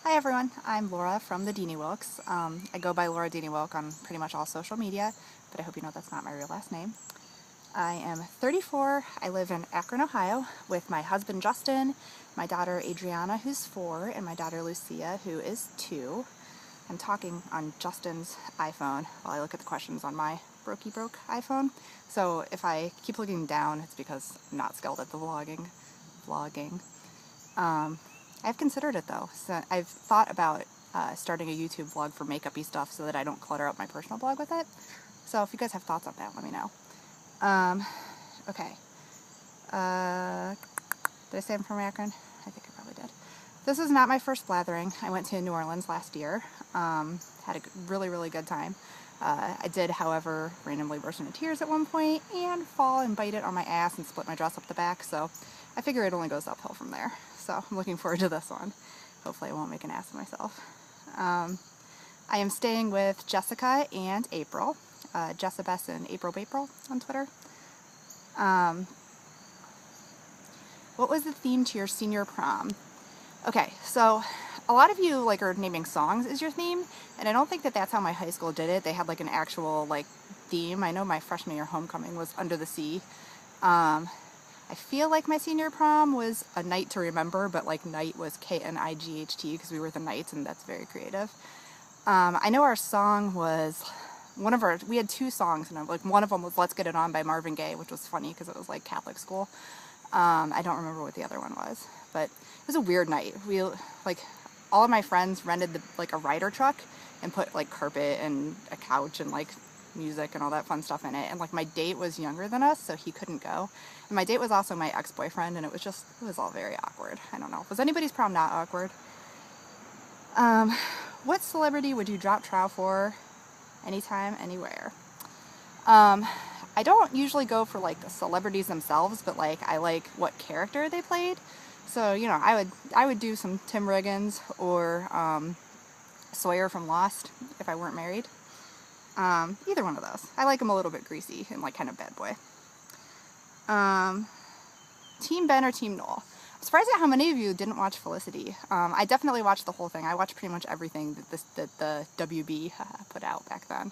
Hi everyone, I'm Laura from the Wilks. I go by Lauradiniwilk on pretty much all social media, but I hope you know that's not my real last name. I am 34, I live in Akron, Ohio, with my husband Justin, my daughter Adriana, who's 4, and my daughter Lucia, who is 2. I'm talking on Justin's iPhone while I look at the questions on my broke iPhone, so if I keep looking down, it's because I'm not skilled at the vlogging. I've considered it though. So I've thought about starting a YouTube vlog for makeup-y stuff so that I don't clutter up my personal blog with it. So if you guys have thoughts on that, let me know. Okay. Did I say I'm from Akron? I think I probably did. This is not my first blathering. I went to New Orleans last year. Had a really good time. I did, however, randomly burst into tears at one point and fall and bite it on my ass and split my dress up the back, so I figure it only goes uphill from there. So I'm looking forward to this one. Hopefully I won't make an ass of myself. I am staying with Jessica and April. Jessabess and April on Twitter. What was the theme to your senior prom? Okay, so a lot of you are naming songs as your theme, and I don't think that that's how my high school did it. They had an actual theme. I know my freshman year homecoming was Under the Sea. I feel like my senior prom was A Night to Remember, but night was Knight because we were the Knights, and that's very creative. I know our song was we had 2 songs, and one of them was Let's Get It On by Marvin Gaye, which was funny because it was Catholic school. I don't remember what the other one was, but it was a weird night. We all of my friends rented a Ryder truck and put carpet and a couch and music and all that fun stuff in it, and my date was younger than us, so he couldn't go, and my date was also my ex-boyfriend, and it was all very awkward. I don't know, was anybody's prom not awkward? What celebrity would you drop trow for anytime, anywhere? I don't usually go for the celebrities themselves, but I like what character they played. So, you know, I would do some Tim Riggins or Sawyer from Lost if I weren't married. Either one of those. I like him a little bit greasy and kind of bad boy. Team Ben or Team Noel? I'm surprised at how many of you didn't watch Felicity. I definitely watched the whole thing. I watched pretty much everything that the WB put out back then.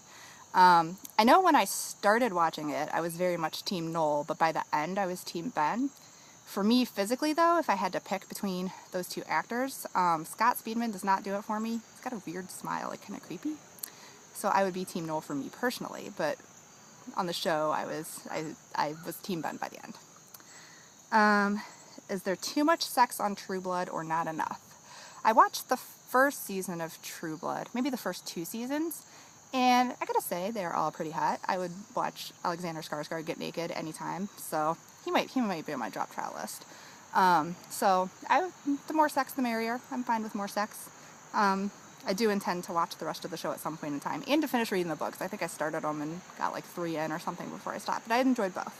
I know when I started watching it, I was very much Team Noel, but by the end I was Team Ben. For me, physically though, if I had to pick between those 2 actors, Scott Speedman does not do it for me. He's got a weird smile, kind of creepy. So I would be Team Noel for me personally, but on the show I was Team Ben by the end. Is there too much sex on True Blood or not enough? I watched the first season of True Blood, maybe the first 2 seasons, and I gotta say they're all pretty hot. I would watch Alexander Skarsgård get naked anytime, so he might be on my drop trial list. So the more sex the merrier. I'm fine with more sex. I do intend to watch the rest of the show at some point in time, and to finish reading the books. I think I started them and got 3 in or something before I stopped, but I enjoyed both.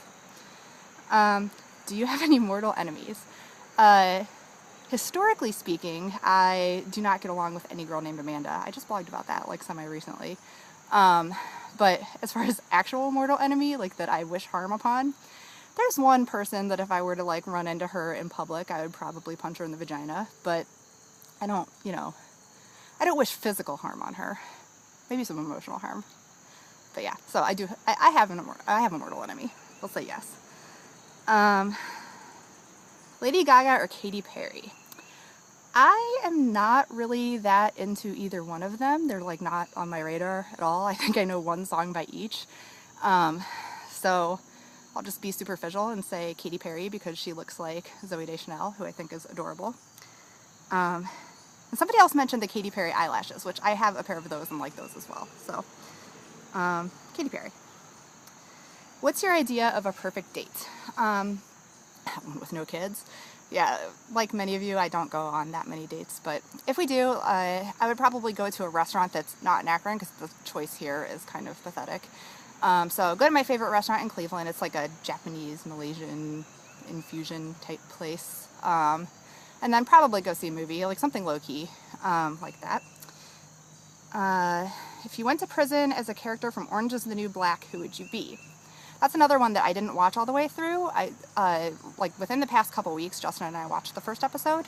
Do you have any mortal enemies? Historically speaking, I do not get along with any girl named Amanda. I just blogged about that semi-recently. But as far as actual mortal enemy, that I wish harm upon, there's one person that if I were to run into her in public, I would probably punch her in the vagina, but I don't wish physical harm on her. Maybe some emotional harm. But yeah, so I have a mortal enemy. We'll say yes. Lady Gaga or Katy Perry? I am not really that into either one of them. They're not on my radar at all. I think I know one song by each. So I'll just be superficial and say Katy Perry because she looks like Zooey Deschanel, who I think is adorable. And somebody else mentioned the Katy Perry eyelashes, which I have a pair of those and like those as well. So, Katy Perry. What's your idea of a perfect date? With no kids. Yeah, like many of you, I don't go on that many dates, but if we do, I would probably go to a restaurant that's not in Akron because the choice here is kind of pathetic. So go to my favorite restaurant in Cleveland. It's a Japanese, Malaysian infusion type place. And then probably go see a movie, something low-key, like that. If you went to prison as a character from Orange is the New Black, who would you be? That's another one that I didn't watch all the way through. Within the past couple weeks, Justin and I watched the first episode,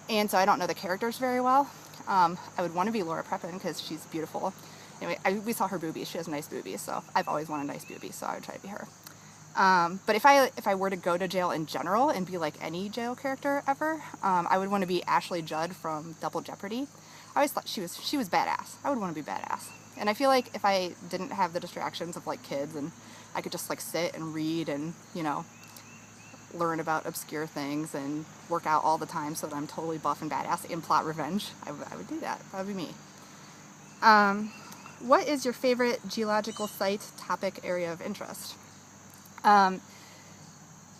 and so I don't know the characters very well. I would want to be Laura Prepon because she's beautiful. Anyway, we saw her boobies. She has nice boobies, so I've always wanted nice boobies, so I would try to be her. But if I were to go to jail in general and be like any jail character ever, I would want to be Ashley Judd from Double Jeopardy. I always thought she was badass. I would want to be badass. And I feel like if I didn't have the distractions of like kids and I could just like sit and read and, you know, learn about obscure things and work out all the time so that I'm totally buff and badass and plot revenge, I would do that. That would be me. What is your favorite geological site, topic, area of interest?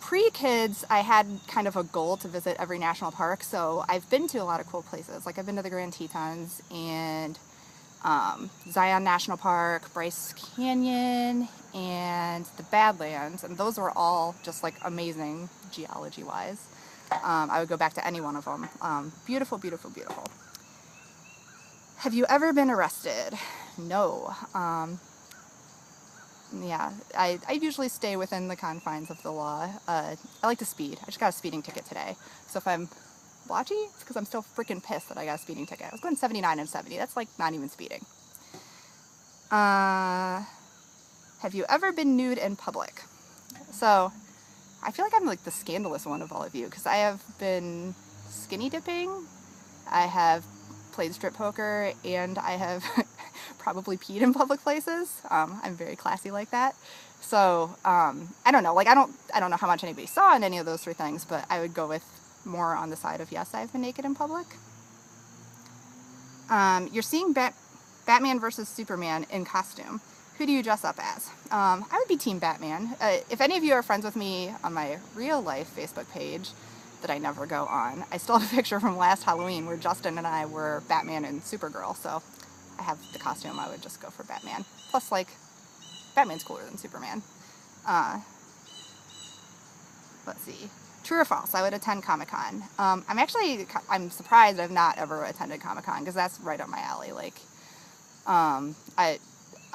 Pre-kids, I had kind of a goal to visit every national park, so I've been to a lot of cool places. Like I've been to the Grand Tetons and Zion National Park, Bryce Canyon, and the Badlands, and those were all just like amazing geology-wise. I would go back to any one of them. Beautiful, beautiful, beautiful. Have you ever been arrested? No. Yeah, I usually stay within the confines of the law. I like to speed. I just got a speeding ticket today. So if I'm blotchy, it's because I'm still freaking pissed that I got a speeding ticket. I was going 79 and 70. That's like not even speeding. Have you ever been nude in public? So I feel like I'm like the scandalous one of all of you because I have been skinny dipping, I have played strip poker, and I have probably peed in public places. I'm very classy like that. So I don't know, like I don't know how much anybody saw in any of those three things, but I would go with more on the side of yes, I've been naked in public. You're seeing Batman versus Superman in costume. Who do you dress up as? I would be Team Batman. If any of you are friends with me on my real life Facebook page that I never go on, I still have a picture from last Halloween where Justin and I were Batman and Supergirl, so I have the costume. I would just go for Batman. Plus, like, Batman's cooler than Superman. Let's see. True or false? I would attend Comic-Con. I'm surprised I've not ever attended Comic-Con because that's right up my alley. Like,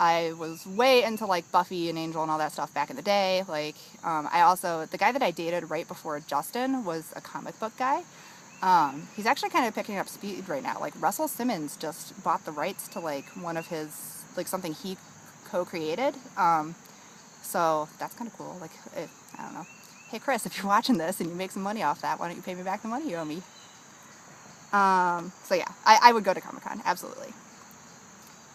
I was way into like Buffy and Angel and all that stuff back in the day. Like, the guy that I dated right before Justin was a comic book guy. He's actually kind of picking up speed right now. Like Russell Simmons just bought the rights to like one of his, like something he co-created. So that's kind of cool. Like, I don't know. Hey Chris, if you're watching this and you make some money off that, why don't you pay me back the money you owe me? So yeah, I would go to Comic-Con, absolutely.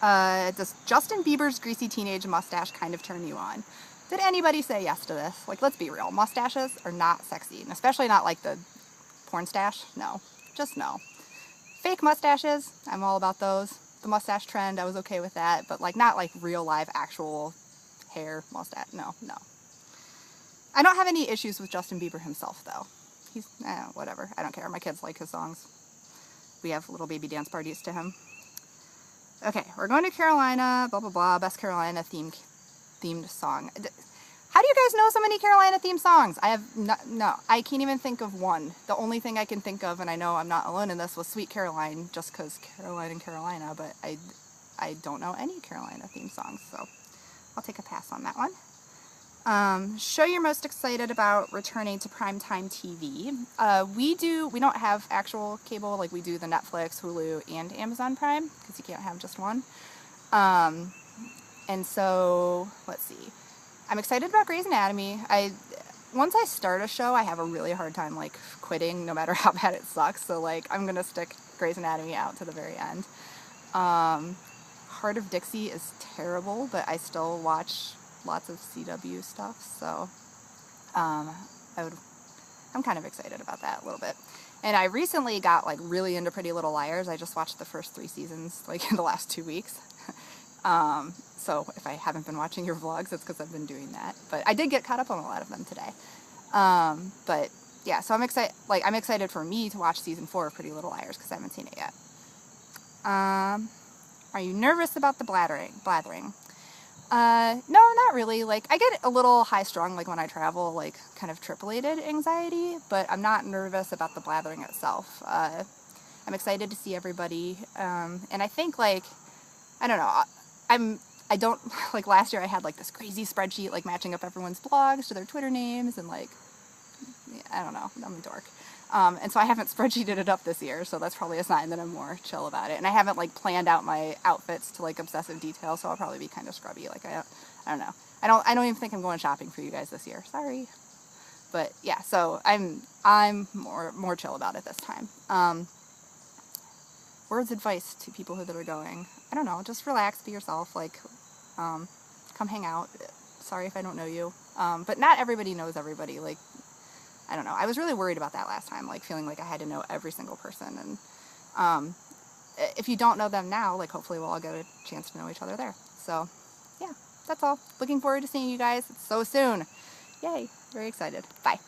Does Justin Bieber's greasy teenage mustache kind of turn you on? Did anybody say yes to this? Like, let's be real. Mustaches are not sexy, and especially not like the porn stash. No. Just no. Fake mustaches, I'm all about those. The mustache trend, I was okay with that, but like not like real live actual hair mustache. No, no. I don't have any issues with Justin Bieber himself, though. He's, whatever. I don't care. My kids like his songs. We have little baby dance parties to him. Okay, we're going to Carolina, blah, blah, blah, best Carolina themed song. How do you guys know so many Carolina themed songs? I have, no, I can't even think of one. The only thing I can think of, and I know I'm not alone in this, was Sweet Caroline, just because Caroline and Carolina, but I don't know any Carolina themed songs, so I'll take a pass on that one. Show you're most excited about returning to primetime TV. We don't have actual cable, like we do the Netflix, Hulu, and Amazon Prime, because you can't have just one. And so, let's see. I'm excited about Grey's Anatomy. Once I start a show, I have a really hard time, like, quitting, no matter how bad it sucks, so, like, I'm gonna stick Grey's Anatomy out to the very end. Heart of Dixie is terrible, but I still watch lots of CW stuff, so I'm kind of excited about that a little bit. And I recently got like really into Pretty Little Liars. I just watched the first 3 seasons like in the last 2 weeks. So if I haven't been watching your vlogs, it's because I've been doing that. But I did get caught up on a lot of them today. But yeah, so I'm excited for me to watch season 4 of Pretty Little Liars because I haven't seen it yet. Are you nervous about the blathering? No, not really. Like, I get a little high-strung, like, when I travel, like, kind of trip-related anxiety, but I'm not nervous about the blathering itself. I'm excited to see everybody, and I think, like, I don't know, I don't, like, last year I had, like, this crazy spreadsheet, like, matching up everyone's blogs to their Twitter names, and, like, I don't know, I'm a dork. And so I haven't spreadsheeted it up this year, so that's probably a sign that I'm more chill about it. And I haven't like planned out my outfits to like obsessive detail, so I'll probably be kind of scrubby. Like I don't know. I don't even think I'm going shopping for you guys this year. Sorry. But yeah, so I'm more chill about it this time. Words advice to people that are going, I don't know, just relax, be yourself, like come hang out. Sorry if I don't know you. But not everybody knows everybody. Like, I don't know. I was really worried about that last time, like feeling like I had to know every single person. And if you don't know them now, like hopefully we'll all get a chance to know each other there. So yeah, that's all. Looking forward to seeing you guys so soon. Yay. Very excited. Bye.